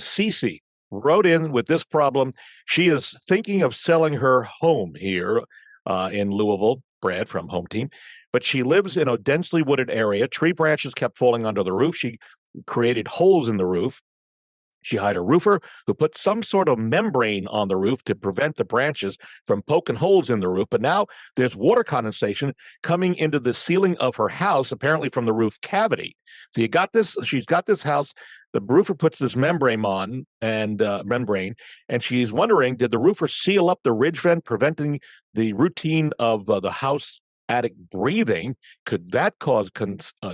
Cece wrote in with this problem. She is thinking of selling her home here in Louisville, Brad from Home Team, but she lives in a densely wooded area. Tree branches kept falling under the roof. She created holes in the roof. She hired a roofer who put some sort of membrane on the roof to prevent the branches from poking holes in the roof. But now there's water condensation coming into the ceiling of her house, apparently from the roof cavity. So you got this, she's got this house. The roofer puts this membrane on and she's wondering, did the roofer seal up the ridge vent, preventing the routine of the house attic breathing? Could that cause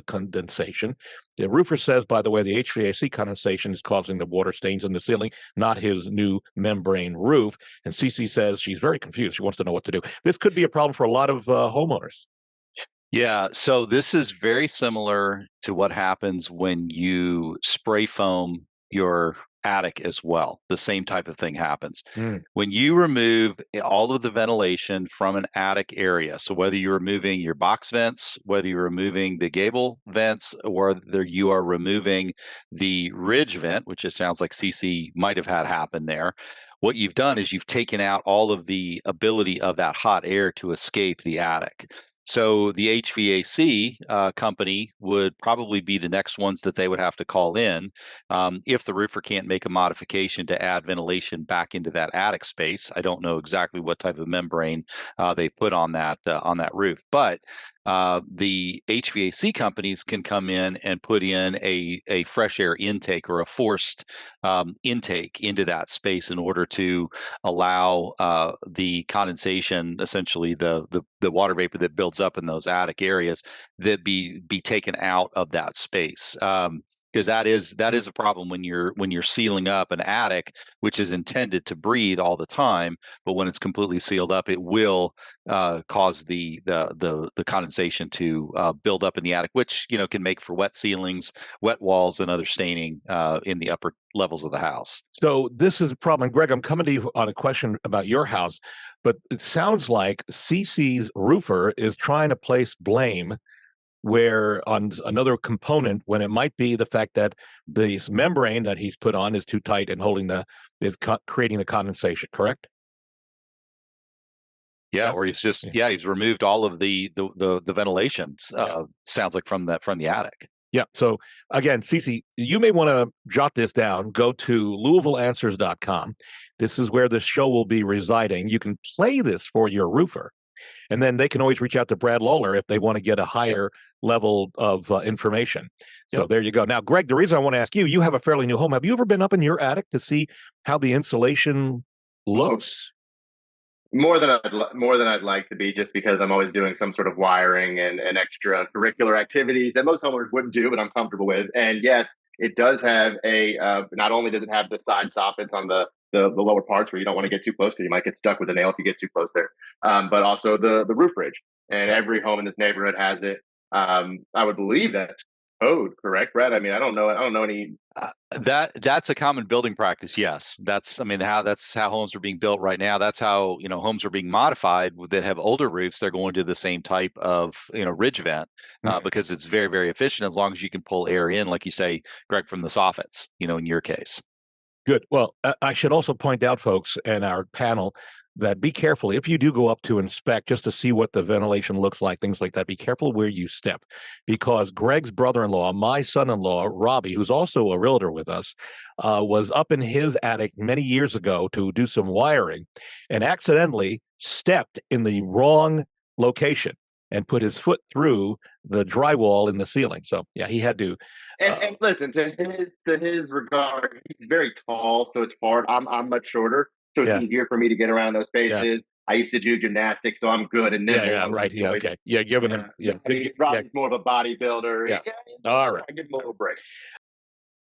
condensation? The roofer says, by the way, the HVAC condensation is causing the water stains in the ceiling, not his new membrane roof. And Cece says she's very confused. She wants to know what to do. This could be a problem for a lot of homeowners. Yeah, so this is very similar to what happens when you spray foam your attic as well. The same type of thing happens. Mm. When you remove all of the ventilation from an attic area, so whether you're removing your box vents, whether you're removing the gable vents, or whether you are removing the ridge vent, which it sounds like CC might have had happen there, what you've done is you've taken out all of the ability of that hot air to escape the attic. So the HVAC company would probably be the next ones that they would have to call in if the roofer can't make a modification to add ventilation back into that attic space. I don't know exactly what type of membrane they put on that roof, but the HVAC companies can come in and put in a fresh air intake or a forced intake into that space in order to allow the condensation, essentially the water vapor that builds up in those attic areas, that be taken out of that space. Because that is a problem when you're sealing up an attic, which is intended to breathe all the time, but when it's completely sealed up, it will cause the condensation to build up in the attic, which can make for wet ceilings, wet walls, and other staining in the upper levels of the house. So this is a problem. And Greg, I'm coming to you on a question about your house, but it sounds like CC's roofer is trying to place blame where on another component when it might be the fact that this membrane that he's put on is too tight and holding creating the condensation, correct? Yeah, Yeah. or he's just Yeah. he's removed all of the ventilations. Yeah. Sounds like from the attic. Yeah. So again, Cece, you may want to jot this down. Go to LouisvilleAnswers.com. This is where this show will be residing. You can play this for your roofer, and then they can always reach out to Brad Lawler if they want to get a higher level of information. So Yep. there you go. Now, Greg, the reason I want to ask you, you have a fairly new home. Have you ever been up in your attic to see how the insulation Oh, looks? more than I'd like to be, just because I'm always doing some sort of wiring and extracurricular activities that most homeowners wouldn't do, but I'm comfortable with. And yes, it does have a. Not only does it have the side soffits on the lower parts where you don't want to get too close because you might get stuck with a nail if you get too close there, but also the roof ridge. And Yeah. every home in this neighborhood has it. I would believe that's code, correct, Brad? I mean, I don't know. I don't know any. That's a common building practice. Yes, that's how homes are being built right now. That's how homes are being modified that have older roofs. They're going to the same type of ridge vent Mhm. because it's very, very efficient as long as you can pull air in, like you say, Greg, from the soffits. In your case. Good. Well, I should also point out, folks, and our panel, that be careful if you do go up to inspect just to see what the ventilation looks like, things like that. Be careful where you step, because Greg's brother-in-law, my son-in-law, Robbie, who's also a realtor with us, was up in his attic many years ago to do some wiring, and accidentally stepped in the wrong location and put his foot through the drywall in the ceiling. So yeah, he had to. And listen, to his regard, he's very tall, so it's hard. I'm much shorter, so it's Yeah, easier for me to get around those yeah. spaces. I used to do gymnastics, so I'm good and Yeah, nimble yeah, on right. those Yeah, joints. okay. Yeah, giving Yeah, him, yeah, I mean, good, yeah, Robbie's more of a bodybuilder. yeah. Yeah, All right. I give him a little break.